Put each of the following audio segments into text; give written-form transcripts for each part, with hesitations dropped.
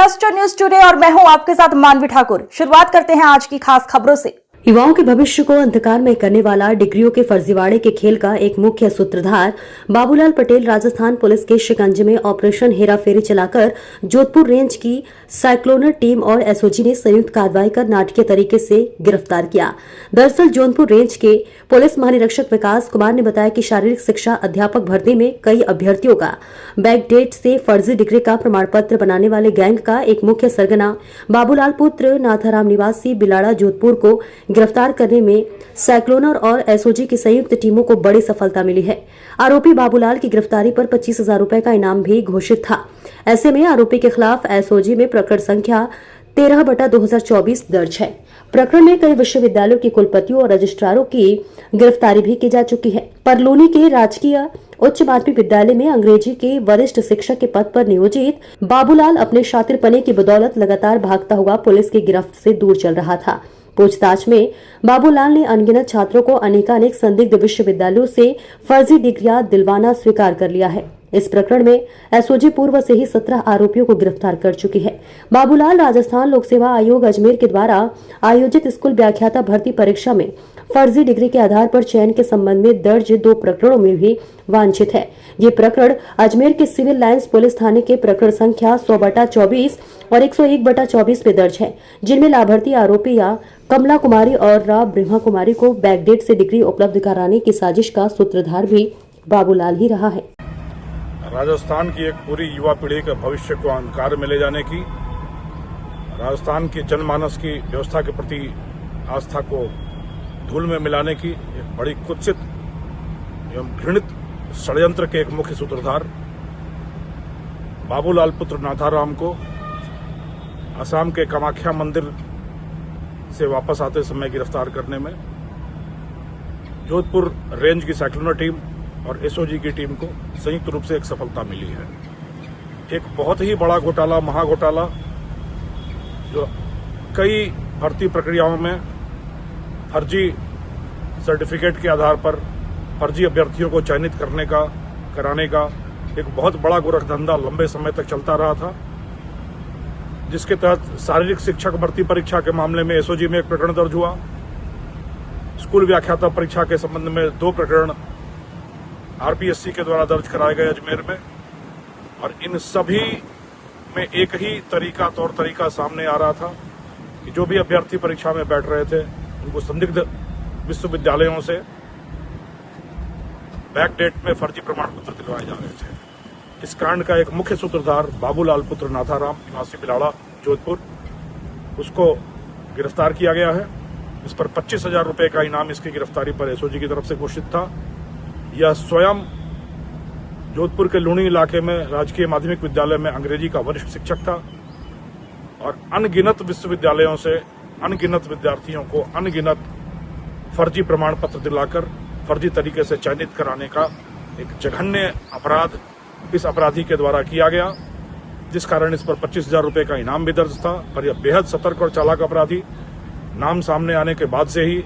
Cluster news today और मैं हूं आपके साथ मानवी ठाकुर। शुरुआत करते हैं आज की खास खबरों से। युवाओं के भविष्य को अंधकार में करने वाला डिग्रियों के फर्जीवाड़े के खेल का एक मुख्य सूत्रधार बाबूलाल पटेल राजस्थान पुलिस के शिकंजे में ऑपरेशन हेराफेरी चलाकर जोधपुर रेंज की साइक्लोनर टीम और एसओजी ने संयुक्त कार्रवाई कर नाटकीय तरीके से गिरफ्तार किया। दरअसल जोधपुर रेंज के पुलिस महानिरीक्षक विकास कुमार ने बताया कि शारीरिक शिक्षा अध्यापक भर्ती में कई अभ्यर्थियों का बैकडेट से फर्जी डिग्री का प्रमाण पत्र बनाने वाले गैंग का एक मुख्य सरगना बाबूलाल पुत्र नाथाराम निवासी बिलाड़ा जोधपुर को गिरफ्तार करने में साइक्लोनर और एसओजी की संयुक्त टीमों को बड़ी सफलता मिली है। आरोपी बाबूलाल की गिरफ्तारी पर 25,000 रुपए का इनाम भी घोषित था। ऐसे में आरोपी के खिलाफ एसओजी में प्रकरण संख्या 13/2024 दर्ज है। प्रकरण में कई विश्वविद्यालयों के कुलपतियों और रजिस्ट्रारों की गिरफ्तारी भी की जा चुकी है। परलोनी के राजकीय उच्च माध्यमिक विद्यालय में अंग्रेजी के वरिष्ठ शिक्षक के पद पर नियोजित बाबूलाल अपने शातिरपने की बदौलत लगातार भागता हुआ पुलिस की गिरफ्त से दूर चल रहा था। पूछताछ में बाबूलाल ने अनगिनत छात्रों को अनेकानेक संदिग्ध विश्वविद्यालयों से फर्जी डिग्रियां दिलवाना स्वीकार कर लिया है। इस प्रकरण में एसओजी पूर्व से ही 17 आरोपियों को गिरफ्तार कर चुकी है। बाबूलाल राजस्थान लोक सेवा आयोग अजमेर के द्वारा आयोजित स्कूल व्याख्याता भर्ती परीक्षा में फर्जी डिग्री के आधार पर चयन के संबंध में दर्ज 2 प्रकरणों में भी वांछित है। ये प्रकरण अजमेर के सिविल लाइंस पुलिस थाने के प्रकरण संख्या 100/24 और 101/24 में दर्ज है, जिनमें लाभार्थी आरोपिया कमला कुमारी और राव ब्रह्मा कुमारी को बैकडेट से डिग्री उपलब्ध कराने की साजिश का सूत्रधार भी बाबूलाल ही रहा है। राजस्थान की एक पूरी युवा पीढ़ी के भविष्य को अंधकार में ले जाने की, राजस्थान की जनमानस की व्यवस्था के प्रति आस्था को धूल में मिलाने की एक बड़ी कुत्सित एवं घृणित षड्यंत्र के एक मुख्य सूत्रधार बाबूलाल पुत्र नाथाराम को असम के कामाख्या मंदिर से वापस आते समय गिरफ्तार करने में जोधपुर रेंज की साइक्लोनर टीम और एसओजी की टीम को संयुक्त रूप से एक सफलता मिली है। एक बहुत ही बड़ा घोटाला, महाघोटाला, जो कई भर्ती प्रक्रियाओं में फर्जी सर्टिफिकेट के आधार पर फर्जी अभ्यर्थियों को चयनित कराने का एक बहुत बड़ा गोरखधंधा लंबे समय तक चलता रहा था, जिसके तहत शारीरिक शिक्षक भर्ती परीक्षा के मामले में एसओजी में एक प्रकरण दर्ज हुआ। स्कूल व्याख्याता परीक्षा के संबंध में 2 प्रकरण आरपीएससी के द्वारा दर्ज कराए गए अजमेर में, और इन सभी में एक ही तौर तरीका सामने आ रहा था कि जो भी अभ्यर्थी परीक्षा में बैठ रहे थे उनको संदिग्ध विश्वविद्यालयों से बैकडेट में फर्जी प्रमाण पत्र दिलवाए जा रहे थे। इस कांड का एक मुख्य सूत्रधार बाबूलाल पुत्र नाथाराम निवासी बिलाड़ा जोधपुर, उसको गिरफ्तार किया गया है। इस पर 25,000 रुपए का इनाम इसकी गिरफ्तारी पर एसओजी की तरफ से घोषित था। यह स्वयं जोधपुर के लूणी इलाके में राजकीय माध्यमिक विद्यालय में अंग्रेजी का वरिष्ठ शिक्षक था और अनगिनत विश्वविद्यालयों से अनगिनत विद्यार्थियों को अनगिनत फर्जी प्रमाण पत्र दिलाकर फर्जी तरीके से चयनित कराने का एक जघन्य अपराध इस अपराधी के द्वारा किया गया, जिस कारण इस पर 25,000 रुपए का इनाम भी दर्ज था। पर यह बेहद सतर्क और चालाक अपराधी नाम सामने आने के बाद से ही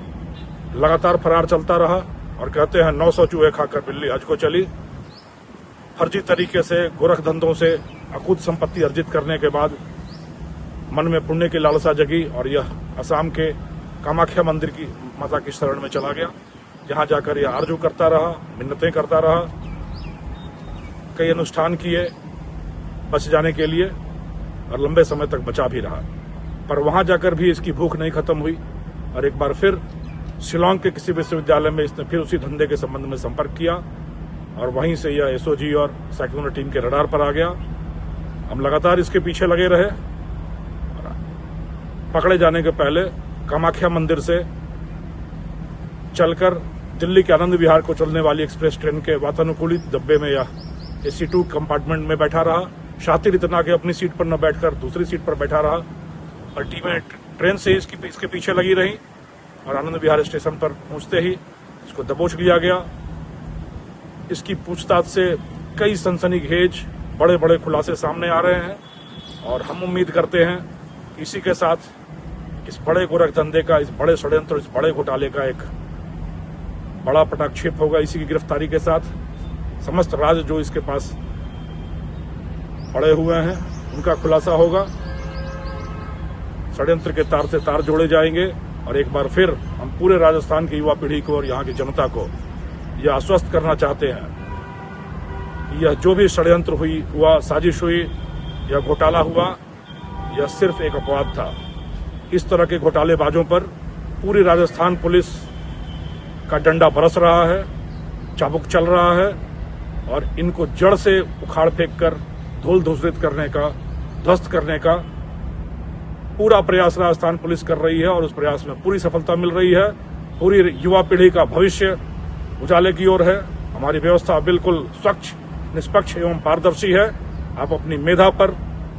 लगातार फरार चलता रहा और कहते हैं 900 चूहे खाकर बिल्ली हज को चली। फर्जी तरीके से गोरखधंधों से अकूत संपत्ति अर्जित करने के बाद मन में पुण्य की लालसा जगी और यह असम के कामाख्या मंदिर की माता की शरण में चला गया, जहां जाकर यह आरजू करता रहा, मिन्नतें करता रहा, कई अनुष्ठान किए बच जाने के लिए और लंबे समय तक बचा भी रहा। पर वहां जाकर भी इसकी भूख नहीं खत्म हुई और एक बार फिर शिलांग के किसी विश्वविद्यालय में इसने फिर उसी धंधे के संबंध में संपर्क किया और वहीं से यह एसओजी और साइक्लोनर टीम के रडार पर आ गया। हम लगातार इसके पीछे लगे रहे। पकड़े जाने के पहले कामाख्या मंदिर से चलकर दिल्ली के आनंद विहार को चलने वाली एक्सप्रेस ट्रेन के वातानुकूलित डब्बे में या AC2 कंपार्टमेंट में बैठा रहा। शातिर इतना कि अपनी सीट पर न बैठकर दूसरी सीट पर बैठा रहा और टीमें ट्रेन से इसके पीछे लगी रही और आनंद विहार स्टेशन पर पहुंचते ही इसको दबोच लिया गया। इसकी पूछताछ से कई सनसनीखेज बड़े बड़े खुलासे सामने आ रहे हैं और हम उम्मीद करते हैं कि इसी के साथ इस बड़े गोरखधंधे का, इस बड़े षड्यंत्र, इस बड़े घोटाले का एक बड़ा पटाक्षेप होगा। इसी की गिरफ्तारी के साथ समस्त राज जो इसके पास पड़े हुए हैं उनका खुलासा होगा षड्यंत्र के तार से तार जोड़े जाएंगे और एक बार फिर हम पूरे राजस्थान की युवा पीढ़ी को और यहाँ की जनता को यह आश्वस्त करना चाहते हैं कि यह जो भी षड्यंत्र हुआ, साजिश हुई या घोटाला हुआ, यह सिर्फ एक अपवाद था। इस तरह के घोटालेबाजों पर पूरी राजस्थान पुलिस का डंडा बरस रहा है, चाबुक चल रहा है और इनको जड़ से उखाड़ फेंक कर धूल धूसरित करने का, ध्वस्त करने का पूरा प्रयास राजस्थान पुलिस कर रही है और उस प्रयास में पूरी सफलता मिल रही है। पूरी युवा पीढ़ी का भविष्य उजाले की ओर है। हमारी व्यवस्था बिल्कुल स्वच्छ, निष्पक्ष एवं पारदर्शी है। आप अपनी मेधा पर,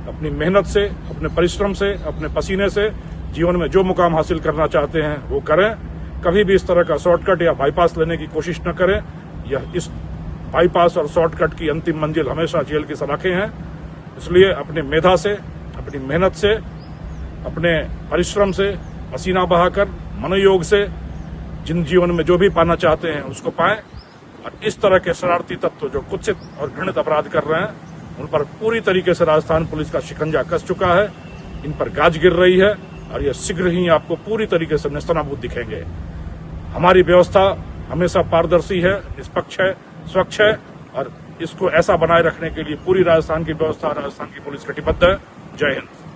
अपनी मेहनत से, अपने परिश्रम से, अपने पसीने से जीवन में जो मुकाम हासिल करना चाहते हैं वो करें। कभी भी इस तरह का शॉर्टकट या बाईपास लेने की कोशिश न करें। यह इस बाईपास और शॉर्टकट की अंतिम मंजिल हमेशा जेल की सलाखें हैं। इसलिए अपनी मेधा से, अपनी मेहनत से, अपने परिश्रम से, पसीना बहाकर, मनोयोग से जिन जीवन में जो भी पाना चाहते हैं उसको पाएं। और इस तरह के शरारती तत्व जो कुत्सित और घृणित अपराध कर रहे हैं उन पर पूरी तरीके से राजस्थान पुलिस का शिकंजा कस चुका है। इन पर गाज गिर रही है और यह शीघ्र ही आपको पूरी तरीके से नेस्तनाबूद दिखेंगे। हमारी व्यवस्था हमेशा पारदर्शी है, निष्पक्ष है, स्वच्छ है और इसको ऐसा बनाए रखने के लिए पूरी राजस्थान की व्यवस्था, राजस्थान की पुलिस कटिबद्ध है। जय हिंद।